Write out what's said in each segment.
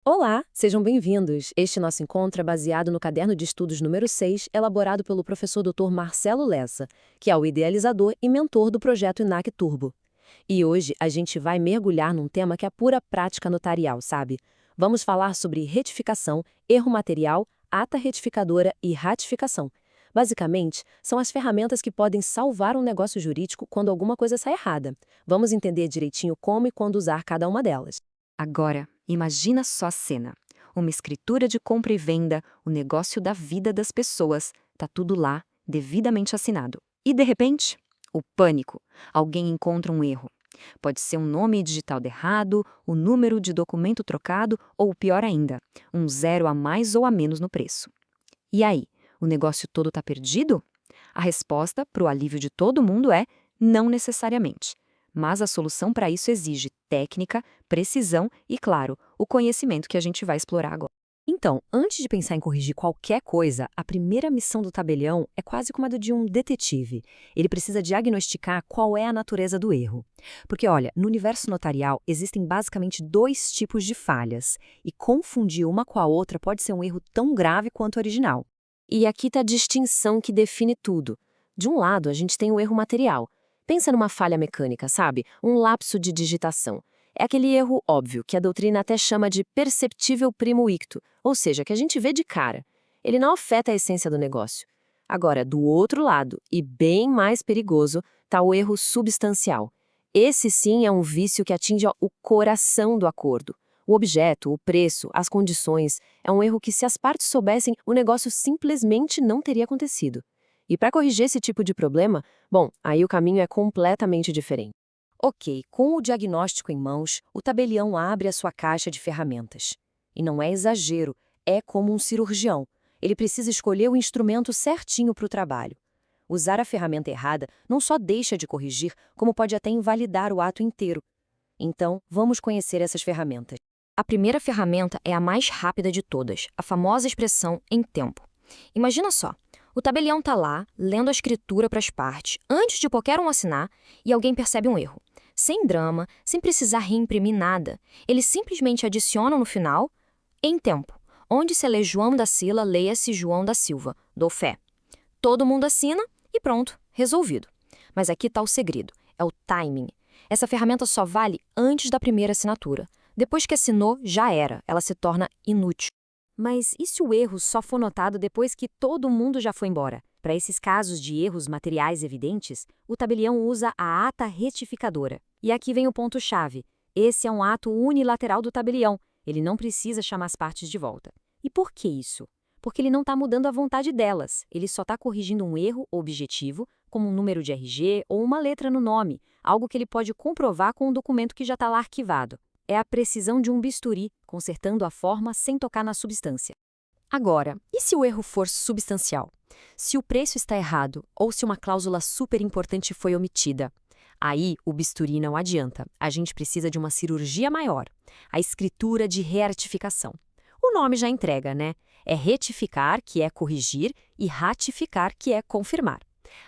Olá, sejam bem-vindos. Este nosso encontro é baseado no caderno de estudos número 6, elaborado pelo professor Dr. Marcelo Lessa, que é o idealizador e mentor do projeto INAC Turbo. E hoje a gente vai mergulhar num tema que é a pura prática notarial, sabe? Vamos falar sobre retificação, erro material, ata retificadora e ratificação. Basicamente, são as ferramentas que podem salvar um negócio jurídico quando alguma coisa sai errada. Vamos entender direitinho como e quando usar cada uma delas. Agora, imagina só a cena. Uma escritura de compra e venda, o negócio da vida das pessoas, tá tudo lá, devidamente assinado. E de repente, o pânico. Alguém encontra um erro. Pode ser um nome digital errado, o número de documento trocado ou, pior ainda, um zero a mais ou a menos no preço. E aí, o negócio todo tá perdido? A resposta, para o alívio de todo mundo, é não necessariamente. Mas a solução para isso exige técnica, precisão e, claro, o conhecimento que a gente vai explorar agora. Então, antes de pensar em corrigir qualquer coisa, a primeira missão do tabelião é quase como a de um detetive. Ele precisa diagnosticar qual é a natureza do erro. Porque, olha, no universo notarial existem basicamente dois tipos de falhas, e confundir uma com a outra pode ser um erro tão grave quanto o original. E aqui está a distinção que define tudo. De um lado, a gente tem o erro material. Pensa numa falha mecânica, sabe? Um lapso de digitação. É aquele erro óbvio, que a doutrina até chama de perceptível primo icto, ou seja, que a gente vê de cara. Ele não afeta a essência do negócio. Agora, do outro lado, e bem mais perigoso, está o erro substancial. Esse sim é um vício que atinge o coração do acordo. O objeto, o preço, as condições. É um erro que, se as partes soubessem, o negócio simplesmente não teria acontecido. E para corrigir esse tipo de problema, bom, aí o caminho é completamente diferente. Ok, com o diagnóstico em mãos, o tabelião abre a sua caixa de ferramentas. E não é exagero, é como um cirurgião. Ele precisa escolher o instrumento certinho para o trabalho. Usar a ferramenta errada não só deixa de corrigir, como pode até invalidar o ato inteiro. Então, vamos conhecer essas ferramentas. A primeira ferramenta é a mais rápida de todas, a famosa expressão em tempo. Imagina só, o tabelião está lá, lendo a escritura para as partes, antes de qualquer um assinar, e alguém percebe um erro. Sem drama, sem precisar reimprimir nada. Eles simplesmente adicionam no final, em tempo. Onde se lê João da Sila, leia-se João da Silva. Dou fé. Todo mundo assina e pronto, resolvido. Mas aqui está o segredo, é o timing. Essa ferramenta só vale antes da primeira assinatura. Depois que assinou, já era, ela se torna inútil. Mas e se o erro só for notado depois que todo mundo já foi embora? Para esses casos de erros materiais evidentes, o tabelião usa a ata retificadora. E aqui vem o ponto-chave. Esse é um ato unilateral do tabelião. Ele não precisa chamar as partes de volta. E por que isso? Porque ele não está mudando a vontade delas. Ele só está corrigindo um erro objetivo, como um número de RG ou uma letra no nome, algo que ele pode comprovar com um documento que já está lá arquivado. É a precisão de um bisturi, consertando a forma sem tocar na substância. Agora, e se o erro for substancial? Se o preço está errado ou se uma cláusula super importante foi omitida? Aí, o bisturi não adianta. A gente precisa de uma cirurgia maior, a escritura de reartificação. O nome já entrega, né? É retificar, que é corrigir, e ratificar, que é confirmar.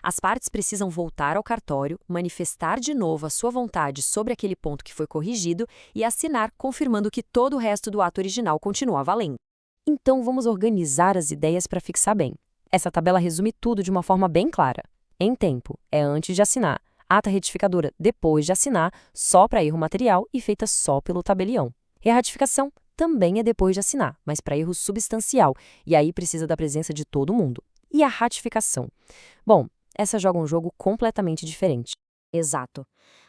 As partes precisam voltar ao cartório, manifestar de novo a sua vontade sobre aquele ponto que foi corrigido e assinar, confirmando que todo o resto do ato original continua valendo. Então, vamos organizar as ideias para fixar bem. Essa tabela resume tudo de uma forma bem clara. Em tempo, é antes de assinar. Ata retificadora, depois de assinar, só para erro material e feita só pelo tabelião. E a ratificação também é depois de assinar, mas para erro substancial, e aí precisa da presença de todo mundo. E a ratificação? Bom, essa joga um jogo completamente diferente. Exato.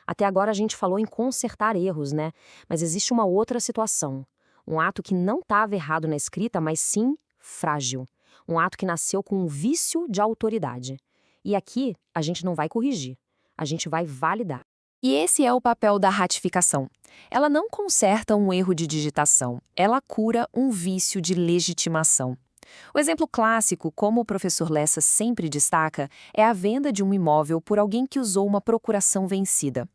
Até agora a gente falou em consertar erros, né? Mas existe uma outra situação. Um ato que não estava errado na escrita, mas sim frágil. Um ato que nasceu com um vício de autoridade. E aqui a gente não vai corrigir, a gente vai validar. E esse é o papel da ratificação. Ela não conserta um erro de digitação, ela cura um vício de legitimação. O exemplo clássico, como o professor Lessa sempre destaca, é a venda de um imóvel por alguém que usou uma procuração vencida.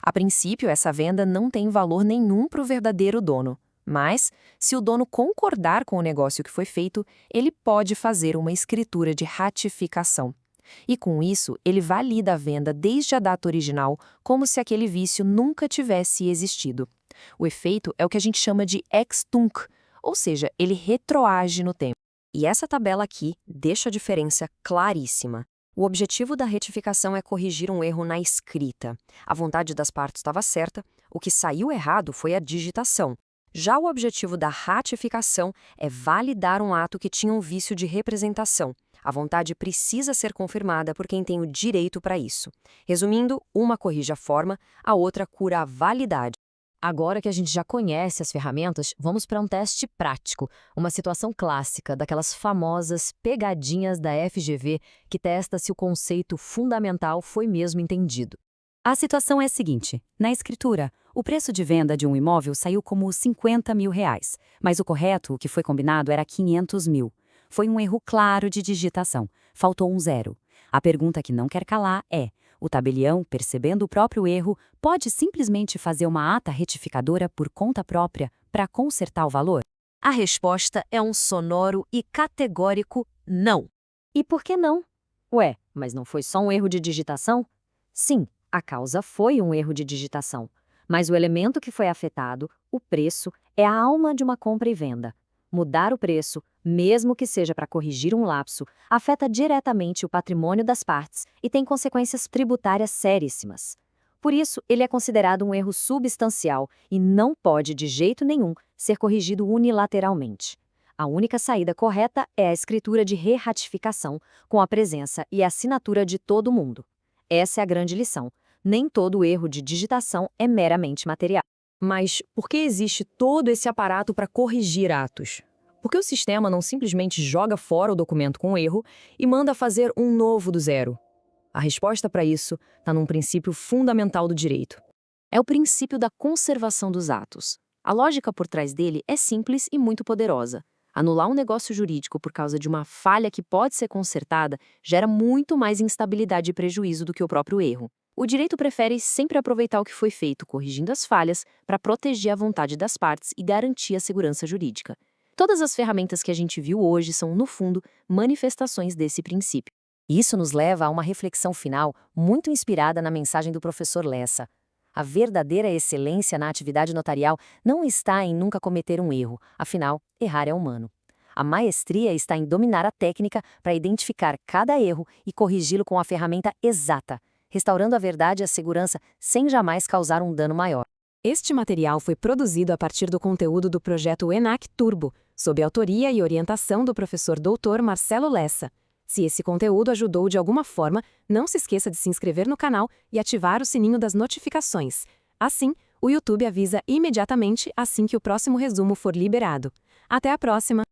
A princípio, essa venda não tem valor nenhum para o verdadeiro dono. Mas, se o dono concordar com o negócio que foi feito, ele pode fazer uma escritura de ratificação. E com isso, ele valida a venda desde a data original, como se aquele vício nunca tivesse existido. O efeito é o que a gente chama de ex-tunc, ou seja, ele retroage no tempo. E essa tabela aqui deixa a diferença claríssima. O objetivo da retificação é corrigir um erro na escrita. A vontade das partes estava certa, o que saiu errado foi a digitação. Já o objetivo da ratificação é validar um ato que tinha um vício de representação. A vontade precisa ser confirmada por quem tem o direito para isso. Resumindo, uma corrige a forma, a outra cura a validade. Agora que a gente já conhece as ferramentas, vamos para um teste prático, uma situação clássica daquelas famosas pegadinhas da FGV que testa se o conceito fundamental foi mesmo entendido. A situação é a seguinte: na escritura, o preço de venda de um imóvel saiu como R$ 50 mil, mas o correto, o que foi combinado, era 500 mil. Foi um erro claro de digitação, faltou um zero. A pergunta que não quer calar é: o tabelião, percebendo o próprio erro, pode simplesmente fazer uma ata retificadora por conta própria para consertar o valor? A resposta é um sonoro e categórico não. E por que não? Ué, mas não foi só um erro de digitação? Sim, a causa foi um erro de digitação. Mas o elemento que foi afetado, o preço, é a alma de uma compra e venda. Mudar o preço, mesmo que seja para corrigir um lapso, afeta diretamente o patrimônio das partes e tem consequências tributárias seríssimas. Por isso, ele é considerado um erro substancial e não pode, de jeito nenhum, ser corrigido unilateralmente. A única saída correta é a escritura de re-ratificação, com a presença e assinatura de todo mundo. Essa é a grande lição. Nem todo erro de digitação é meramente material. Mas por que existe todo esse aparato para corrigir atos? Por que o sistema não simplesmente joga fora o documento com erro e manda fazer um novo do zero? A resposta para isso está num princípio fundamental do direito. É o princípio da conservação dos atos. A lógica por trás dele é simples e muito poderosa. Anular um negócio jurídico por causa de uma falha que pode ser consertada gera muito mais instabilidade e prejuízo do que o próprio erro. O direito prefere sempre aproveitar o que foi feito, corrigindo as falhas, para proteger a vontade das partes e garantir a segurança jurídica. Todas as ferramentas que a gente viu hoje são, no fundo, manifestações desse princípio. Isso nos leva a uma reflexão final muito inspirada na mensagem do professor Lessa. A verdadeira excelência na atividade notarial não está em nunca cometer um erro, afinal, errar é humano. A maestria está em dominar a técnica para identificar cada erro e corrigi-lo com a ferramenta exata, restaurando a verdade e a segurança sem jamais causar um dano maior. Este material foi produzido a partir do conteúdo do projeto ENAC Turbo, sob autoria e orientação do professor Dr. Marcelo Lessa. Se esse conteúdo ajudou de alguma forma, não se esqueça de se inscrever no canal e ativar o sininho das notificações. Assim, o YouTube avisa imediatamente assim que o próximo resumo for liberado. Até a próxima!